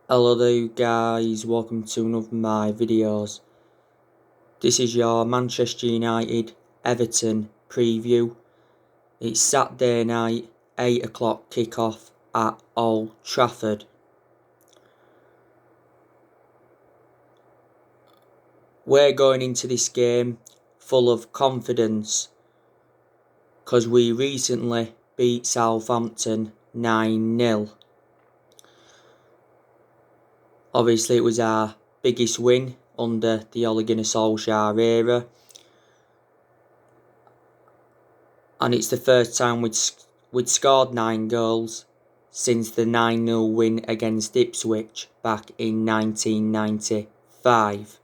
Hello there you guys, welcome to another of my videos. This is your Manchester United Everton preview. It's Saturday night, 8 o'clock kickoff at Old Trafford. We're going into this game full of confidence because we recently beat Southampton 9-0. Obviously it was our biggest win under the Ole Gunnar Solskjaer era. And it's the first time we'd scored 9 goals since the 9-0 win against Ipswich back in 1995.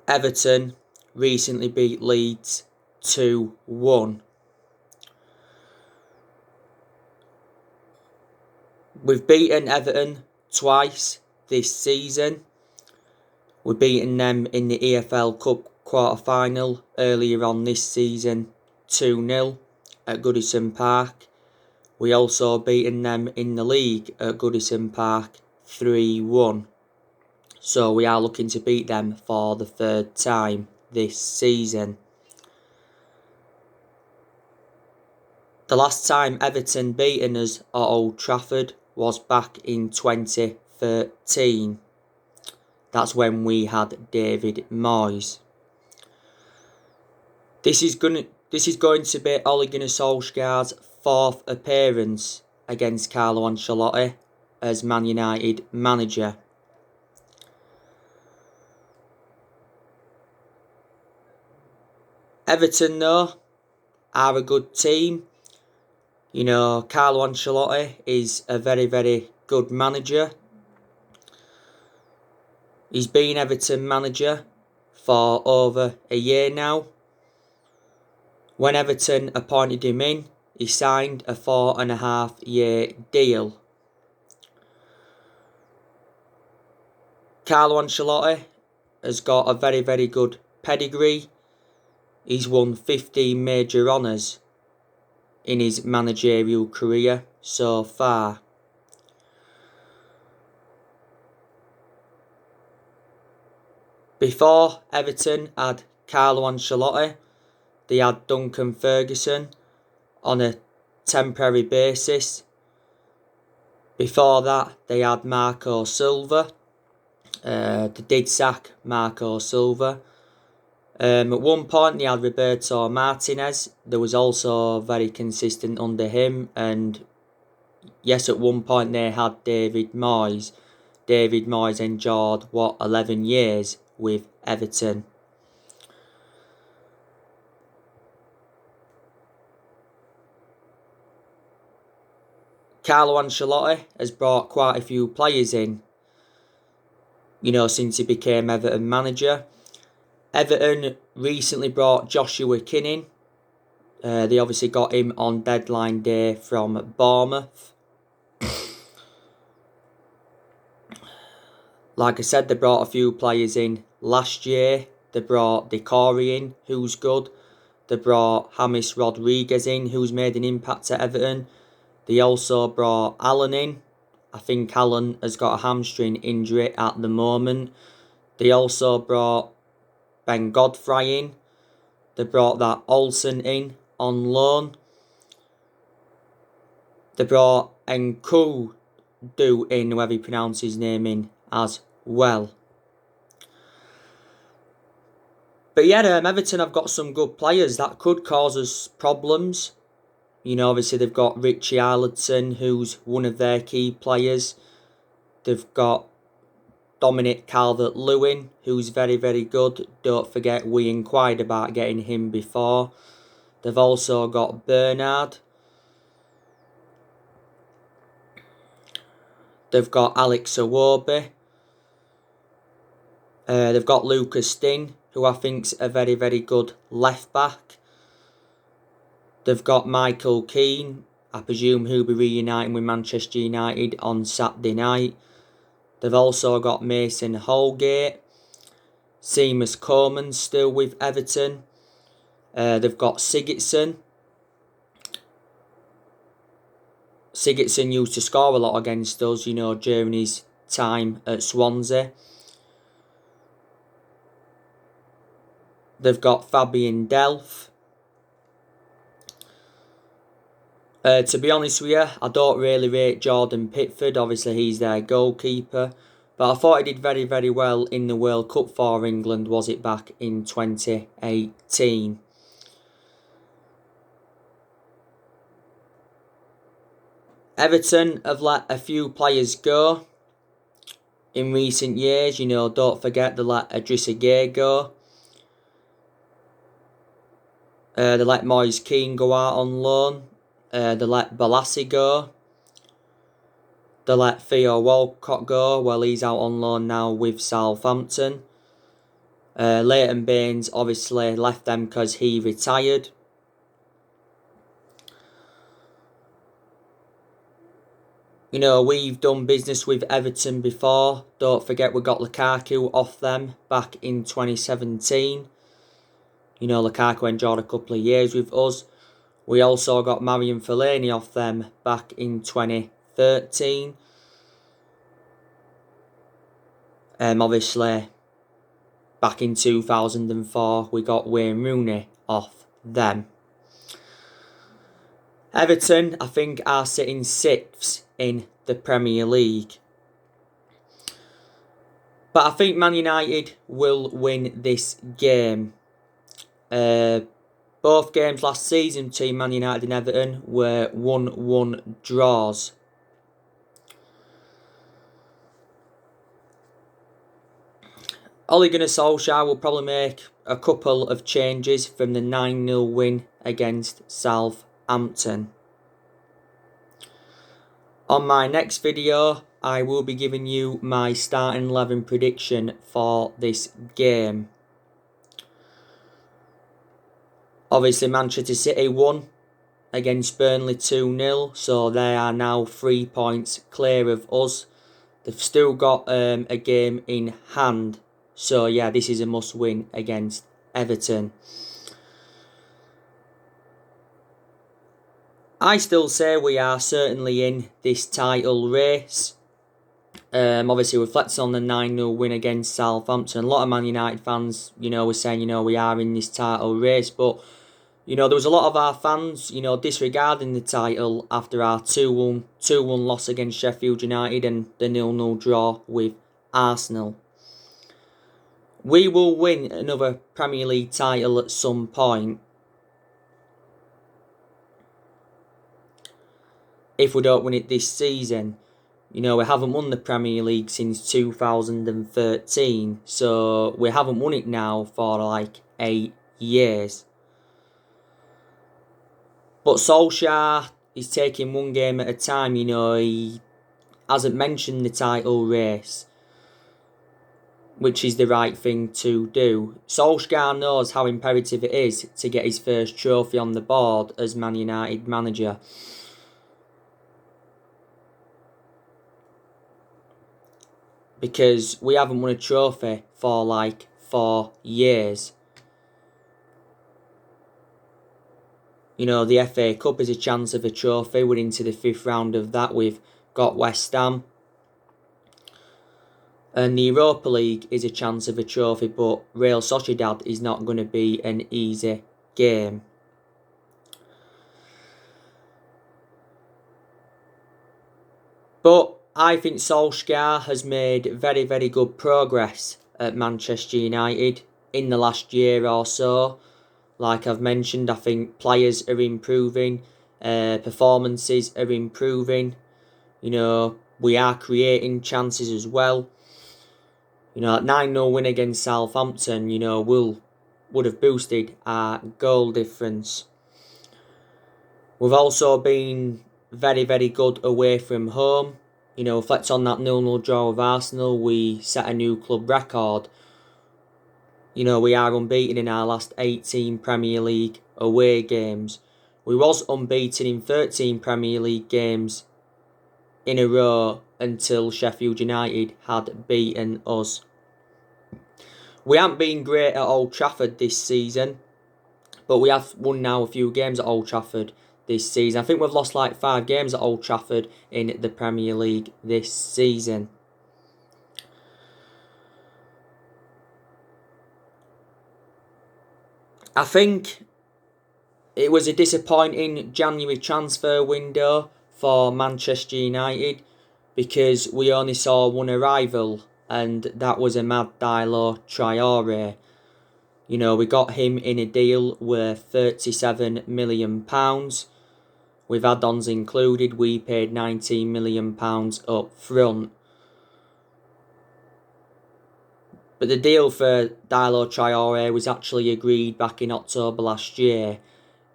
Everton recently beat Leeds 2-1. We've beaten Everton twice this season. We've beaten them in the EFL Cup quarter-final earlier on this season 2-0 at Goodison Park. We also beaten them in the league at Goodison Park 3-1. So we are looking to beat them for the third time this season. The last time Everton beaten us at Old Trafford was back in 2013. That's when we had David Moyes. This is going to be Ole Gunnar Solskjaer's fourth appearance against Carlo Ancelotti as Man United manager. Everton, though, are a good team. You know, Carlo Ancelotti is a very, very good manager. He's been Everton manager for over a year now. When Everton appointed him in, he signed a 4.5-year deal. Carlo Ancelotti has got a very, very good pedigree. He's won 15 major honours in his managerial career so far. Before Everton had Carlo Ancelotti, they had Duncan Ferguson on a temporary basis. Before that, they had Marco Silva. They did sack Marco Silva. At one point, they had Roberto Martinez. There was also very consistent under him. And yes, at one point, they had David Moyes. David Moyes endured, 11 years with Everton. Carlo Ancelotti has brought quite a few players in, you know, since he became Everton manager. Everton recently brought Joshua King in. They obviously got him on deadline day from Bournemouth. Like I said, they brought a few players in last year. They brought Decore in, who's good. They brought James Rodriguez in, who's made an impact at Everton. They also brought Allen in. I think Allen has got a hamstring injury at the moment. They also brought Ben Godfrey in. They brought that Olsen in on loan. They brought Nkudu in, whoever you pronounce his name in, as well. But yeah, Everton have got some good players that could cause us problems. You know, obviously they've got Richie Arledson, who's one of their key players. They've got Dominic Calvert-Lewin, who's very, very good. Don't forget, we inquired about getting him before. They've also got Bernard. They've got Alex Iwobi. They've got Lucas Digne, who I think's a very, very good left back. They've got Michael Keane. I presume he'll be reuniting with Manchester United on Saturday night. They've also got Mason Holgate. Seamus Coleman still with Everton. They've got Sigurdsson. Sigurdsson used to score a lot against us, you know, during his time at Swansea. They've got Fabian Delph. To be honest with you, I don't really rate Jordan Pickford. Obviously, he's their goalkeeper. But I thought he did very, very well in the World Cup for England, was it back in 2018. Everton have let a few players go in recent years. You know, don't forget they let Idrissa Gueye go. They let Moise Kean go out on loan. They let Balassi go. They let Theo Walcott go. Well, he's out on loan now with Southampton. Leighton Baines obviously left them because he retired. You know, we've done business with Everton before. Don't forget we got Lukaku off them back in 2017. You know, Lukaku enjoyed a couple of years with us. We also got Marion Fellaini off them back in 2013. Obviously, back in 2004, we got Wayne Rooney off them. Everton, I think, are sitting 6th in the Premier League. But I think Man United will win this game. Both games last season between Man United and Everton were 1-1 draws. Ole Gunnar Solskjaer will probably make a couple of changes from the 9-0 win against Southampton. On my next video, I will be giving you my starting 11 prediction for this game. Obviously, Manchester City won against Burnley 2-0, so they are now 3 points clear of us. They've still got a game in hand, so yeah, this is a must-win against Everton. I still say we are certainly in this title race. Obviously, reflecting on the 9-0 win against Southampton, a lot of Man United fans, you know, were saying, you know, we are in this title race. But, you know, there was a lot of our fans, you know, disregarding the title after our 2-1 loss against Sheffield United and the 0-0 draw with Arsenal. We will win another Premier League title at some point. If we don't win it this season. You know, we haven't won the Premier League since 2013. So we haven't won it now for like 8 years. But Solskjaer is taking one game at a time. You know, he hasn't mentioned the title race, which is the right thing to do. Solskjaer knows how imperative it is to get his first trophy on the board as Man United manager. Because we haven't won a trophy for like 4 years. You know, the FA Cup is a chance of a trophy. We're into the 5th round of that. We've got West Ham. And the Europa League is a chance of a trophy, but Real Sociedad is not going to be an easy game. But I think Solskjaer has made very, very good progress at Manchester United in the last year or so. Like I've mentioned, I think players are improving, performances are improving. You know, we are creating chances as well. You know, that 9-0 win against Southampton, you know, would have boosted our goal difference. We've also been very, very good away from home. You know, reflect on that 0-0 draw with Arsenal, we set a new club record. You know, we are unbeaten in our last 18 Premier League away games. We was unbeaten in 13 Premier League games in a row until Sheffield United had beaten us. We haven't been great at Old Trafford this season, But we have won now a few games at Old Trafford this season. I think we've lost like 5 games at Old Trafford in the Premier League this season. I think it was a disappointing January transfer window for Manchester United because we only saw one arrival, and that was Amad Traore. You know, we got him in a deal worth £37 million. With add-ons included, we paid £19 million up front. But the deal for Traore was actually agreed back in October last year.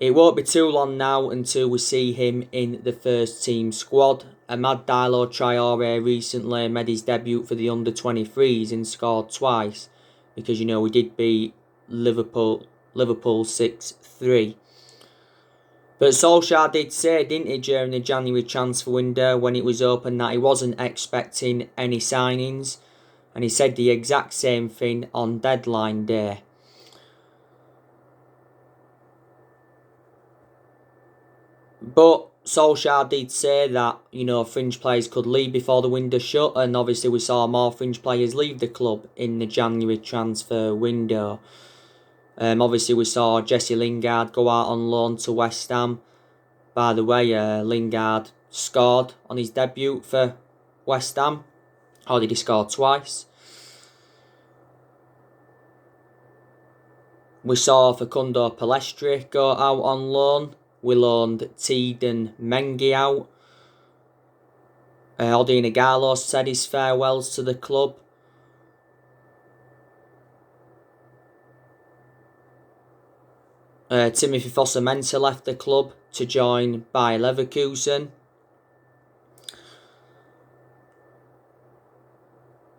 It won't be too long now until we see him in the first team squad. Amad Traore recently made his debut for the under-23s and scored twice, because, you know, we did beat Liverpool 6-3. But Solskjaer did say, didn't he, during the January transfer window when it was open, that he wasn't expecting any signings, and he said the exact same thing on deadline day. But Solskjaer did say that, you know, fringe players could leave before the window shut, and obviously we saw more fringe players leave the club in the January transfer window. Obviously we saw Jesse Lingard go out on loan to West Ham. By the way, Lingard scored on his debut for West Ham. Or did he score twice? We saw Facundo Pellistri go out on loan. We loaned Teden Mengi out. Odin Igalo said his farewells to the club. Timothy Fosu-Mensah left the club to join Bayer Leverkusen.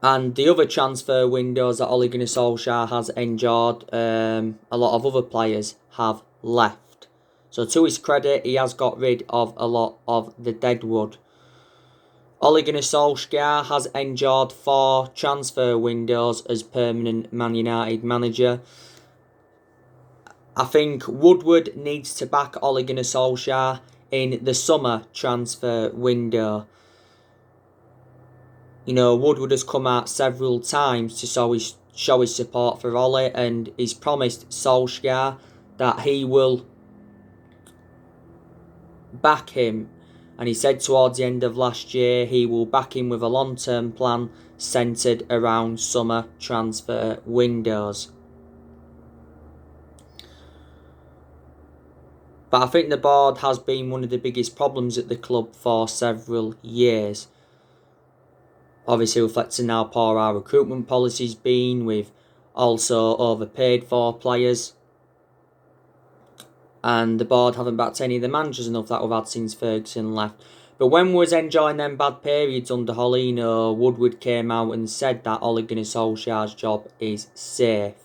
And the other transfer windows that Ole Gunnar Solskjaer has enjoyed, a lot of other players have left. So to his credit, he has got rid of a lot of the deadwood. Ole Gunnar Solskjaer has enjoyed 4 transfer windows as permanent Man United manager. I think Woodward needs to back Ole Gunnar Solskjaer in the summer transfer window. You know, Woodward has come out several times to show his support for Ole, and he's promised Solskjaer that he will back him. And he said towards the end of last year he will back him with a long-term plan centred around summer transfer windows. But I think the board has been one of the biggest problems at the club for several years. Obviously reflecting how poor our recruitment policy's been, with also overpaid for players. And the board haven't backed any of the managers enough that we've had since Ferguson left. But when we was enjoying them bad periods under Holino, Woodward came out and said that Ole Gunnar Solskjaer's job is safe.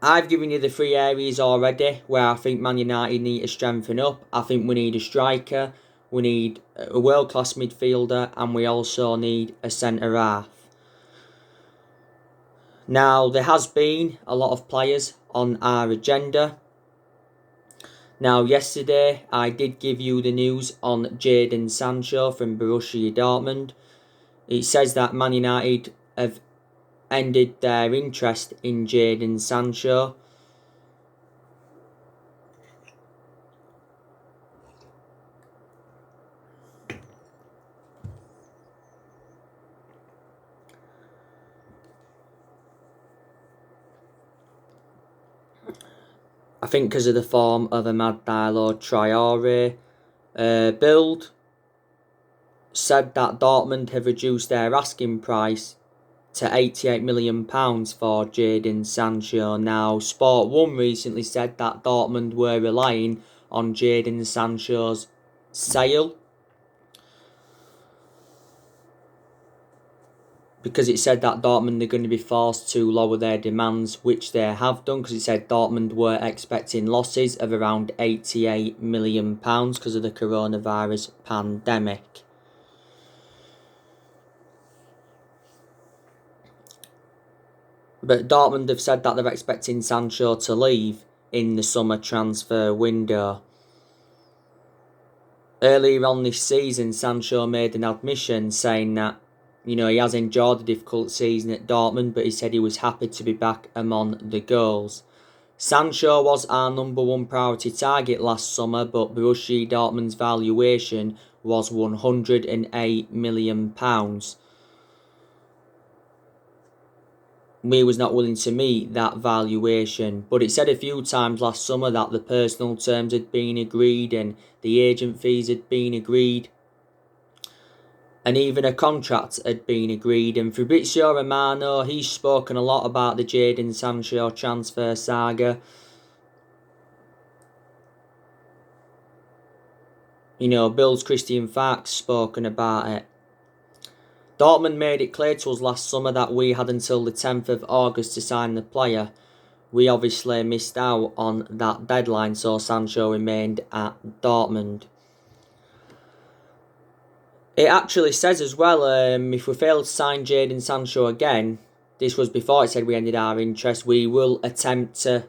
I've given you the 3 areas already where I think Man United need to strengthen up. I think we need a striker, we need a world-class midfielder, and we also need a centre-half. Now, there has been a lot of players on our agenda. Now, yesterday I did give you the news on Jadon Sancho from Borussia Dortmund. It says that Man United have ended their interest in Jadon Sancho. I think because of the form of Amad Traore. Bild said that Dortmund have reduced their asking price to £88 million for Jadon Sancho. Now, Sport 1 recently said that Dortmund were relying on Jadon Sancho's sale, because it said that Dortmund are going to be forced to lower their demands, which they have done, because it said Dortmund were expecting losses of around £88 million because of the coronavirus pandemic. But Dortmund have said that they're expecting Sancho to leave in the summer transfer window. Earlier on this season, Sancho made an admission saying that, he has enjoyed a difficult season at Dortmund, but he said he was happy to be back among the goals. Sancho was our number one priority target last summer, but Borussia Dortmund's valuation was £108 million. We was not willing to meet that valuation, but it said a few times last summer that the personal terms had been agreed and the agent fees had been agreed, and even a contract had been agreed. And Fabrizio Romano, he's spoken a lot about the Jadon Sancho transfer saga. Bill's Christian Facts spoken about it. Dortmund made it clear to us last summer that we had until the 10th of August to sign the player. We obviously missed out on that deadline, so Sancho remained at Dortmund. It actually says as well, if we fail to sign Jadon Sancho again, this was before it said we ended our interest, we will attempt to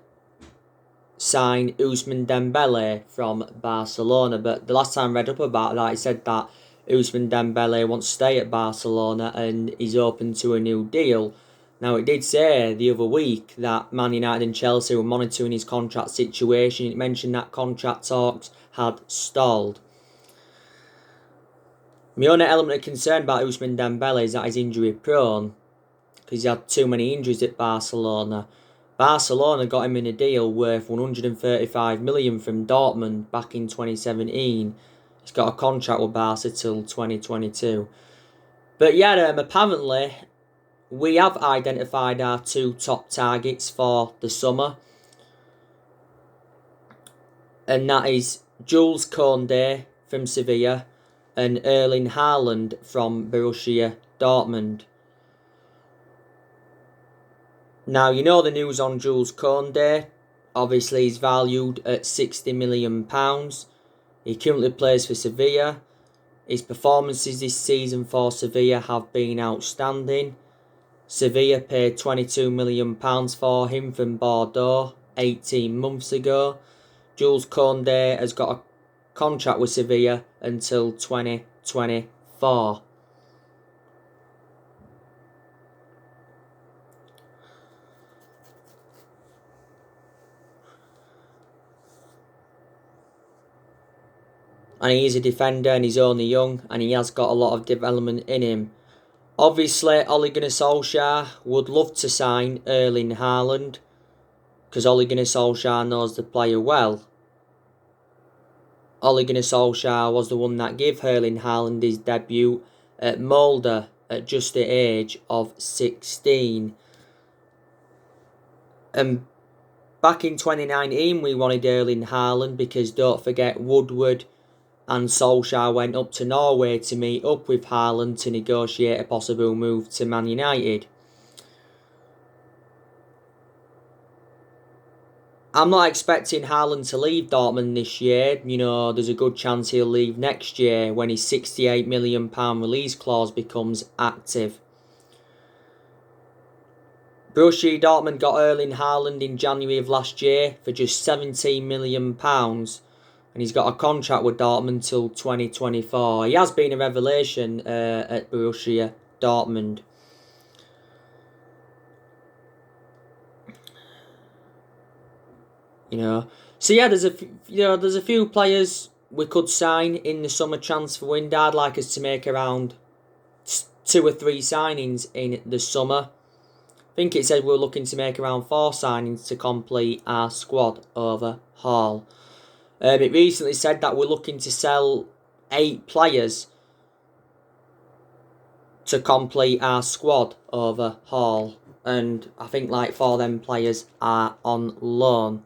sign Ousmane Dembele from Barcelona. But the last time I read up about that, it said that Ousmane Dembele wants to stay at Barcelona and is open to a new deal. Now, it did say the other week that Man United and Chelsea were monitoring his contract situation. It mentioned that contract talks had stalled. My only element of concern about Ousmane Dembele is that he's injury prone, because he had too many injuries at Barcelona. Barcelona got him in a deal worth $135 million from Dortmund back in 2017. He's got a contract with Barca till 2022. But yeah, apparently we have identified our two top targets for the summer. And that is Jules Koundé from Sevilla and Erling Haaland from Borussia Dortmund. Now, the news on Jules Koundé. Obviously, he's valued at £60 million. He currently plays for Sevilla. His performances this season for Sevilla have been outstanding. Sevilla paid £22 million for him from Bordeaux 18 months ago. Jules Koundé has got a contract with Sevilla until 2024. And he is a defender and he's only young and he has got a lot of development in him. Obviously, Ole Gunnar Solskjaer would love to sign Erling Haaland because Ole Gunnar Solskjaer knows the player well. Ole Gunnar Solskjaer was the one that gave Erling Haaland his debut at Molde at just the age of 16. And back in 2019, we wanted Erling Haaland because don't forget Woodward and Solskjaer went up to Norway to meet up with Haaland to negotiate a possible move to Man United. I'm not expecting Haaland to leave Dortmund this year. There's a good chance he'll leave next year when his £68 million release clause becomes active. Borussia Dortmund got Erling Haaland in January of last year for just £17 million. And he's got a contract with Dortmund till 2024. He has been a revelation at Borussia Dortmund. So yeah, there's a few players we could sign in the summer transfer window. I'd like us to make around 2 or 3 signings in the summer. I think it said we're looking to make around 4 signings to complete our squad overhaul. It recently said that we're looking to sell 8 players to complete our squad overhaul. And I think 4 of them players are on loan.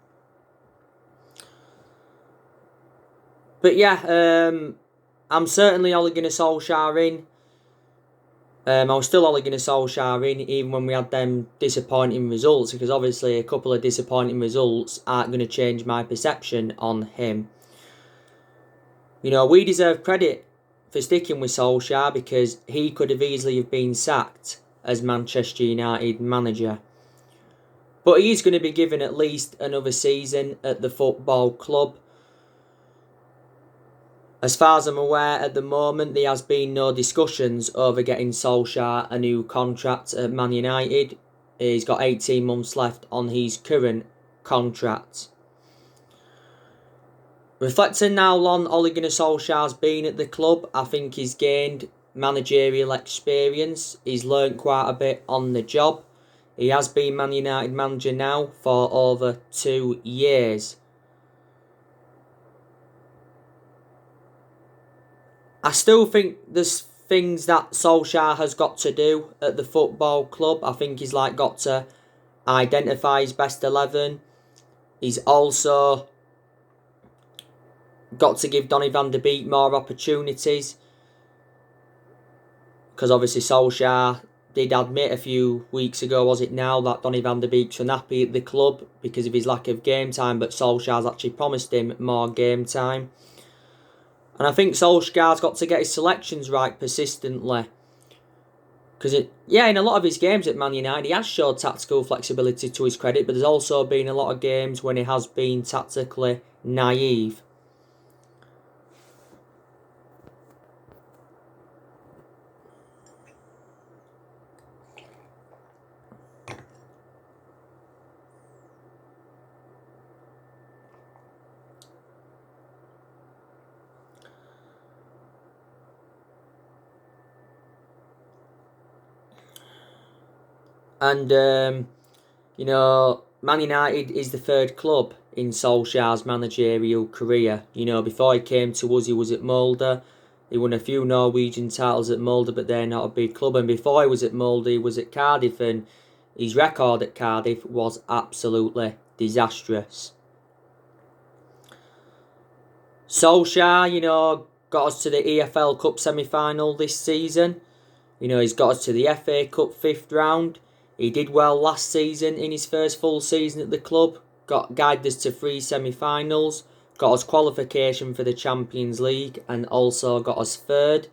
But yeah, I'm certainly Ole Gunnar Solskjaer in. I was still Ole Gunnar Solskjaer in even when we had them disappointing results, because obviously a couple of disappointing results aren't going to change my perception on him. We deserve credit for sticking with Solskjaer because he could have easily have been sacked as Manchester United manager. But he is going to be given at least another season at the football club. As far as I'm aware, at the moment, there has been no discussions over getting Solskjaer a new contract at Man United. He's got 18 months left on his current contract. Reflecting now on Ole Gunnar Solskjaer's been at the club, I think he's gained managerial experience. He's learnt quite a bit on the job. He has been Man United manager now for over 2 years. I still think there's things that Solskjaer has got to do at the football club. I think he's got to identify his best 11. He's also got to give Donny van de Beek more opportunities. Because obviously Solskjaer did admit a few weeks ago, was it now, that Donny van de Beek's unhappy at the club because of his lack of game time, but Solskjaer's actually promised him more game time. And I think Solskjaer's got to get his selections right persistently. Because, in a lot of his games at Man United, he has showed tactical flexibility to his credit, but there's also been a lot of games when he has been tactically naive. And, Man United is the third club in Solskjaer's managerial career. Before he came to us, he was at Molde. He won a few Norwegian titles at Molde, but they're not a big club. And before he was at Molde, he was at Cardiff, and his record at Cardiff was absolutely disastrous. Solskjaer, got us to the EFL Cup semi-final this season. He's got us to the FA Cup 5th round. He did well last season in his first full season at the club. Guided us to 3 semi-finals. Got us qualification for the Champions League and also got us 3rd.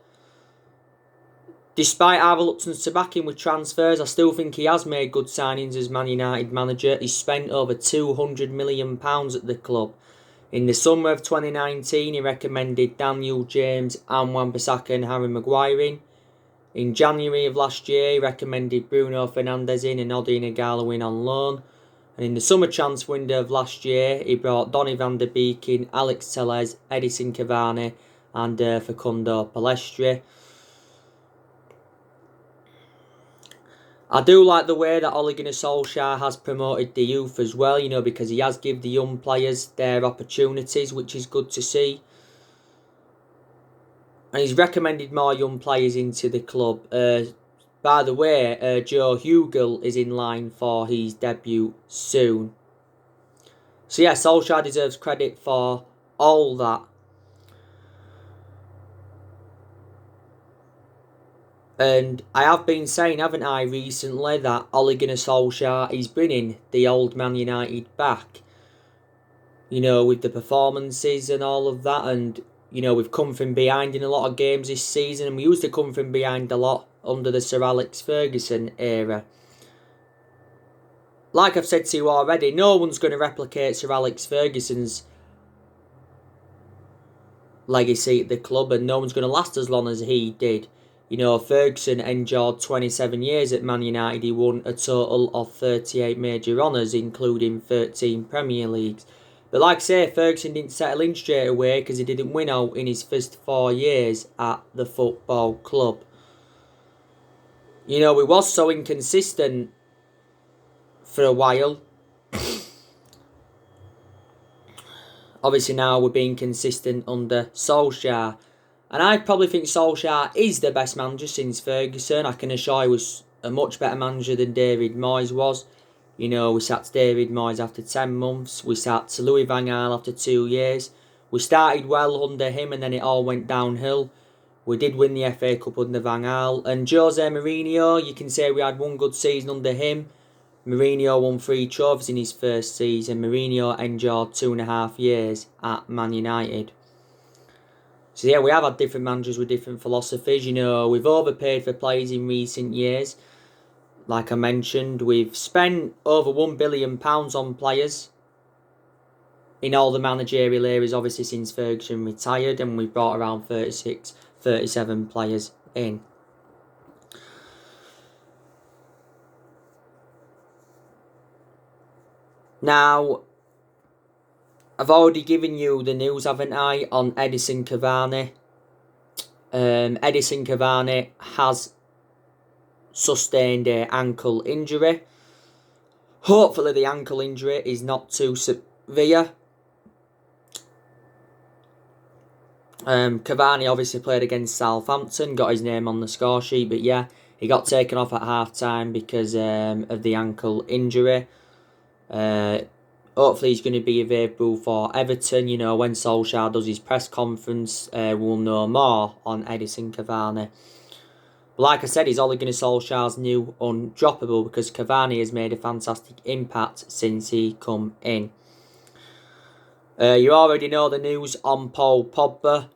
Despite our reluctance to back him with transfers, I still think he has made good signings as Man United manager. He's spent over £200 million at the club. In the summer of 2019, he recommended Daniel James and Wan-Bissaka and Harry Maguire in. In January of last year, he recommended Bruno Fernandes in and Odi Nagalo in on loan. And in the summer transfer window of last year, he brought Donny van de Beek in, Alex Telles, Edison Cavani and Facundo Pellistri. I do like the way that Ole Gunnar Solskjaer has promoted the youth as well, because he has given the young players their opportunities, which is good to see. And he's recommended more young players into the club. By the way, Joe Hugel is in line for his debut soon. So Solskjaer deserves credit for all that. And I have been saying, haven't I, recently, that Ole Gunnar Solskjaer is bringing the old Man United back. With the performances and all of that. And, we've come from behind in a lot of games this season. And we used to come from behind a lot under the Sir Alex Ferguson era. Like I've said to you already, no one's going to replicate Sir Alex Ferguson's legacy at the club. And no one's going to last as long as he did. Ferguson endured 27 years at Man United. He won a total of 38 major honours, including 13 Premier Leagues. But like I say, Ferguson didn't settle in straight away because he didn't win out in his first 4 years at the football club. We was so inconsistent for a while. Obviously now we're being consistent under Solskjaer. And I probably think Solskjaer is the best manager since Ferguson. I can assure he was a much better manager than David Moyes was. We sacked David Moyes after 10 months. We sacked Louis van Gaal after 2 years. We started well under him and then it all went downhill. We did win the FA Cup under Van Gaal. And Jose Mourinho, you can say we had one good season under him. Mourinho won 3 trophies in his first season. Mourinho endured 2.5 years at Man United. So we have had different managers with different philosophies. We've overpaid for players in recent years. Like I mentioned, we've spent over £1 billion on players in all the managerial areas, obviously since Ferguson retired, and we've brought around 36, 37 players in. Now, I've already given you the news, haven't I, on Edinson Cavani. Edinson Cavani has sustained an ankle injury. Hopefully the ankle injury is not too severe. Cavani obviously played against Southampton, got his name on the score sheet, but yeah, he got taken off at half time because of the ankle injury. Hopefully he's going to be available for Everton. You know, when Solskjaer does his press conference, we'll know more on Edinson Cavani. But like I said, he's Ole Gunnar Solskjaer's new undroppable because Cavani has made a fantastic impact since he come in. You already know the news on Paul Pogba.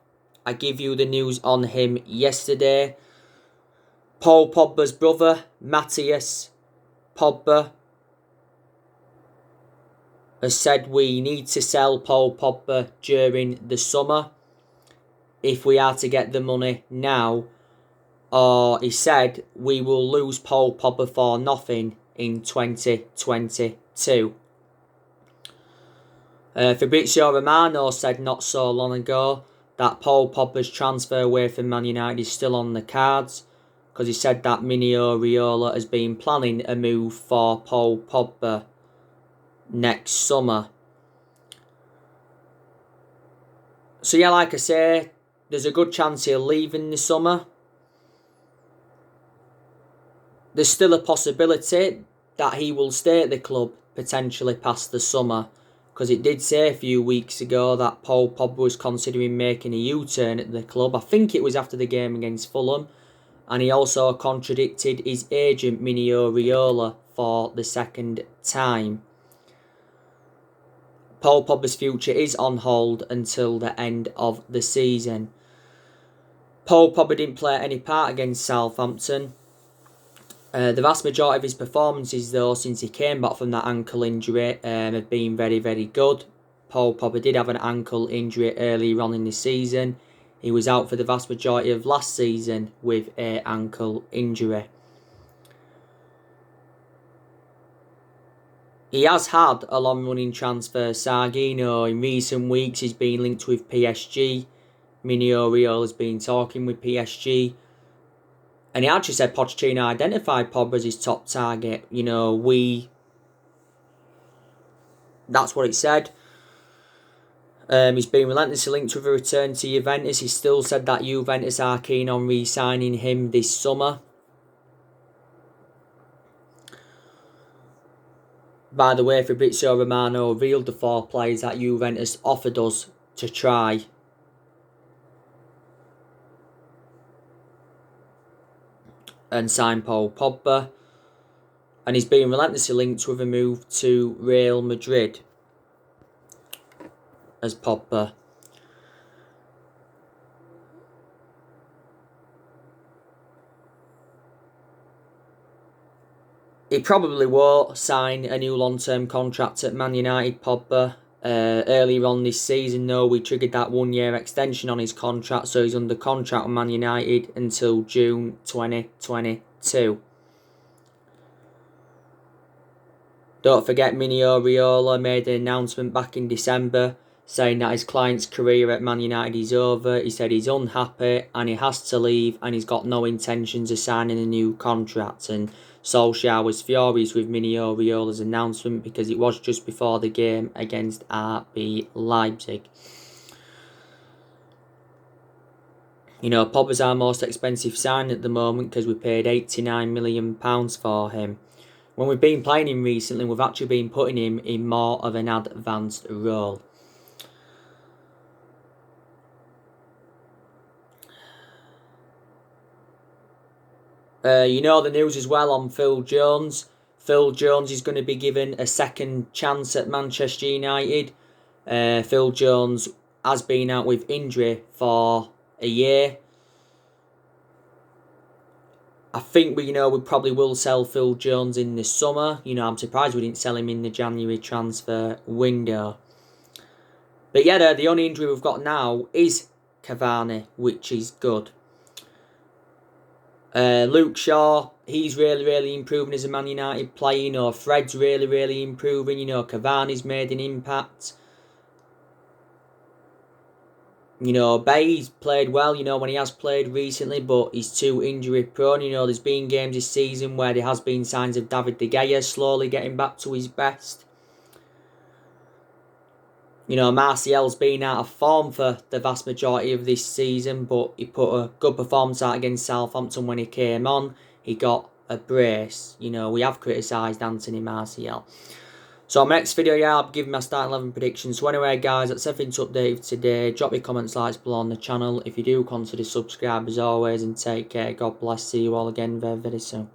I give you the news on him yesterday. Paul Pogba's brother, Matthias Pogba, has said we need to sell Paul Pogba during the summer if we are to get the money now, or he said we will lose Paul Pogba for nothing in 2022. Fabrizio Romano said not so long ago that Paul Pogba's transfer away from Man United is still on the cards, because he said that Mino Raiola has been planning a move for Paul Pogba next summer. So yeah, like I say, there's a good chance he'll leave in the summer. There's still a possibility that he will stay at the club potentially past the summer, because it did say a few weeks ago that Paul Pogba was considering making a U-turn at the club. I think it was after the game against Fulham, and he also contradicted his agent Mino Raiola for the second time. Paul Pogba's future is on hold until the end of the season. Paul Pogba didn't play any part against Southampton. The vast majority of his performances, though, since he came back from that ankle injury, have been very, very good. Paul Pogba did have an ankle injury earlier on in the season. He was out for the vast majority of last season with an ankle injury. He has had a long-running transfer saga. You know, in recent weeks he's been linked with PSG. Mino Raiola has been talking with PSG. And he actually said Pochettino identified Pogba as his top target. You know, that's what it said. He's been relentlessly linked with a return to Juventus. He still said that Juventus are keen on re-signing him this summer. By the way, Fabrizio Romano revealed the 4 players that Juventus offered us to try. And sign Paul Pogba. And he's been relentlessly linked with a move to Real Madrid as Pogba. He probably won't sign a new long-term contract at Man United, Pogba. Earlier on this season, though, we triggered that 1-year extension on his contract, so he's under contract with Man United until June 2022. Don't forget, Mino Raiola made an announcement back in December saying that his client's career at Man United is over. He said he's unhappy and he has to leave and he's got no intentions of signing a new contract. And Solskjaer was furious with Mino Raiola's announcement because it was just before the game against RB Leipzig. You know, Pogba's our most expensive sign at the moment because we paid £89 million for him. When we've been playing him recently, we've actually been putting him in more of an advanced role. You know the news as well on Phil Jones. Phil Jones is going to be given a second chance at Manchester United. Phil Jones has been out with injury for a year. I think we probably will sell Phil Jones in the summer. I'm surprised we didn't sell him in the January transfer window. But yeah, the only injury we've got now is Cavani, which is good. Luke Shaw, he's really improving as a Man United player. Fred's really improving. Cavani's made an impact. Bay's played well, when he has played recently, but he's too injury prone. There's been games this season where there has been signs of David De Gea slowly getting back to his best. Martial's been out of form for the vast majority of this season, but he put a good performance out against Southampton when he came on. He got a brace. We have criticised Anthony Martial. So my next video, I'll be giving my starting 11 predictions. So anyway, guys, that's everything to update today. Drop your comments, likes below on the channel. If you do, consider subscribe as always, and take care. God bless. See you all again very soon.